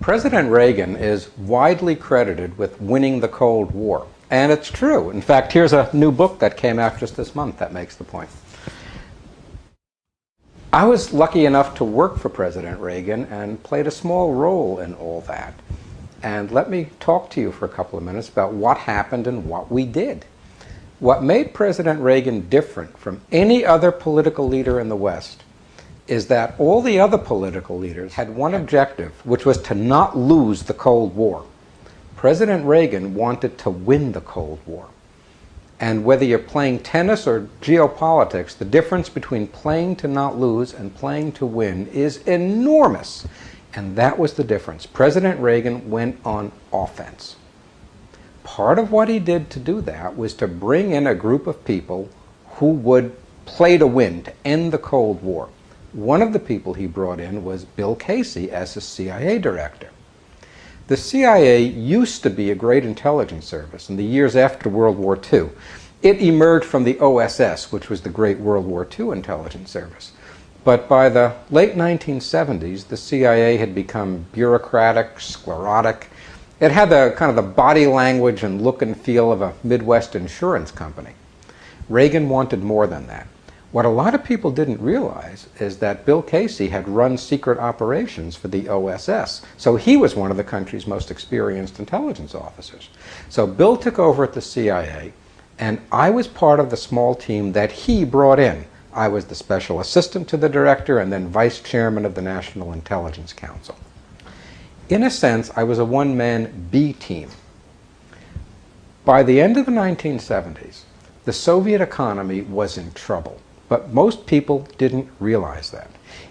President Reagan is widely credited with winning the Cold War. And it's true. In fact, here's a new book that came out just this month that makes the point. I was lucky enough to work for President Reagan and played a small role in all that. And let me talk to you for a couple of minutes about what happened and what we did. What made President Reagan different from any other political leader in the West is that all the other political leaders had one objective, which was to not lose the Cold War. President Reagan wanted to win the Cold War. And whether you're playing tennis or geopolitics, the difference between playing to not lose and playing to win is enormous. And that was the difference. President Reagan went on offense. Part of what he did to do that was to bring in a group of people who would play to win, to end the Cold War. One of the people he brought in was Bill Casey as the CIA director. The CIA used to be a great intelligence service in the years after World War II. It emerged from the OSS, which was the great World War II intelligence service. But by the late 1970s, the CIA had become bureaucratic, sclerotic. It had the kind of the body language and look and feel of a Midwest insurance company. Reagan wanted more than that. What a lot of people didn't realize is that Bill Casey had run secret operations for the OSS. So he was one of the country's most experienced intelligence officers. So Bill took over at the CIA, and I was part of the small team that he brought in. I was the special assistant to the director and then vice chairman of the National Intelligence Council. In a sense, I was a one-man B team. By the end of the 1970s, the Soviet economy was in trouble. But most people didn't realize that.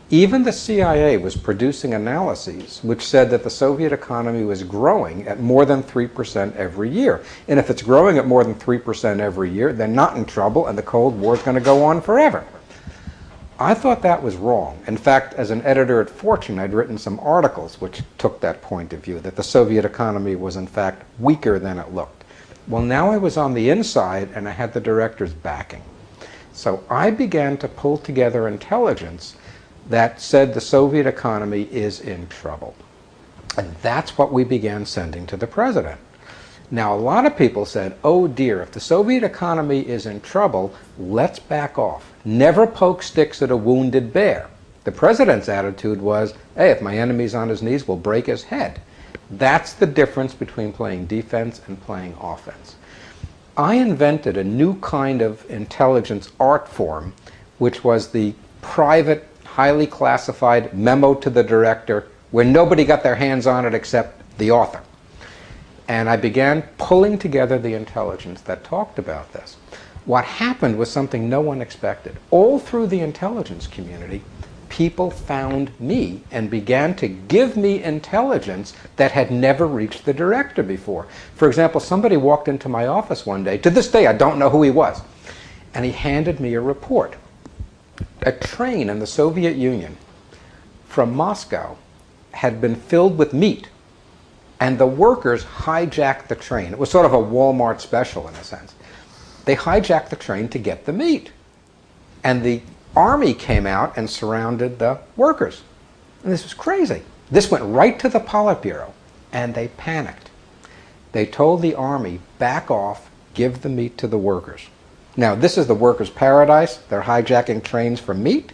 Even the CIA was producing analyses which said that the Soviet economy was growing at more than 3% every year. And if it's growing at more than 3% every year, they're not in trouble and the Cold War is going to go on forever. I thought that was wrong. In fact, as an editor at Fortune, I'd written some articles which took that point of view, that the Soviet economy was in fact weaker than it looked. Well, now I was on the inside and I had the director's backing. So I began to pull together intelligence that said the Soviet economy is in trouble. And that's what we began sending to the president. Now, a lot of people said, oh dear, if the Soviet economy is in trouble, let's back off. Never poke sticks at a wounded bear. The president's attitude was, hey, if my enemy's on his knees, we'll break his head. That's the difference between playing defense and playing offense. I invented a new kind of intelligence art form, which was the private, highly classified memo to the director where nobody got their hands on it except the author. And I began pulling together the intelligence that talked about this. What happened was something no one expected. All through the intelligence community, people found me and began to give me intelligence that had never reached the director before. For example, somebody walked into my office one day. To this day, I don't know who he was. And he handed me a report. A train in the Soviet Union from Moscow had been filled with meat, and the workers hijacked the train. It was sort of a Walmart special in a sense. They hijacked the train to get the meat. And the army came out and surrounded the workers. And this was crazy. This went right to the Politburo, and they panicked. They told the army, back off, give the meat to the workers. Now, this is the workers' paradise. They're hijacking trains for meat.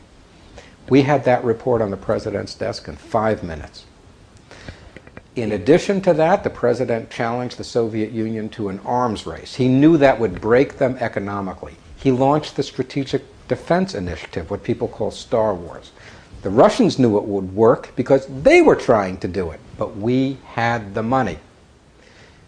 We had that report on the president's desk in 5 minutes. In addition to that, the president challenged the Soviet Union to an arms race. He knew that would break them economically. He launched the Strategic Defense Initiative, what people call Star Wars. The Russians knew it would work because they were trying to do it, but we had the money.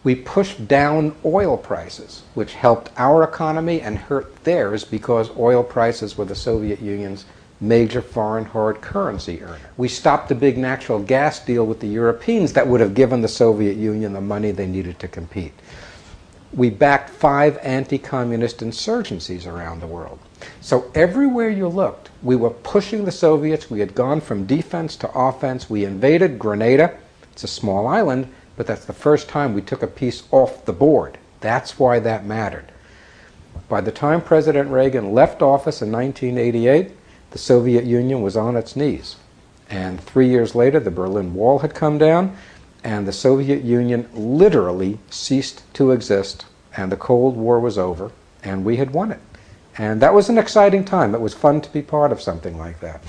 We pushed down oil prices, which helped our economy and hurt theirs because oil prices were the Soviet Union's major foreign hard currency earner. We stopped the big natural gas deal with the Europeans that would have given the Soviet Union the money they needed to compete. We backed 5 anti-communist insurgencies around the world. So everywhere you looked, we were pushing the Soviets. We had gone from defense to offense. We invaded Grenada. It's a small island, but that's the first time we took a piece off the board. That's why that mattered. By the time President Reagan left office in 1988, the Soviet Union was on its knees. And 3 years later, the Berlin Wall had come down, and the Soviet Union literally ceased to exist, and the Cold War was over, and we had won it. And that was an exciting time. It was fun to be part of something like that.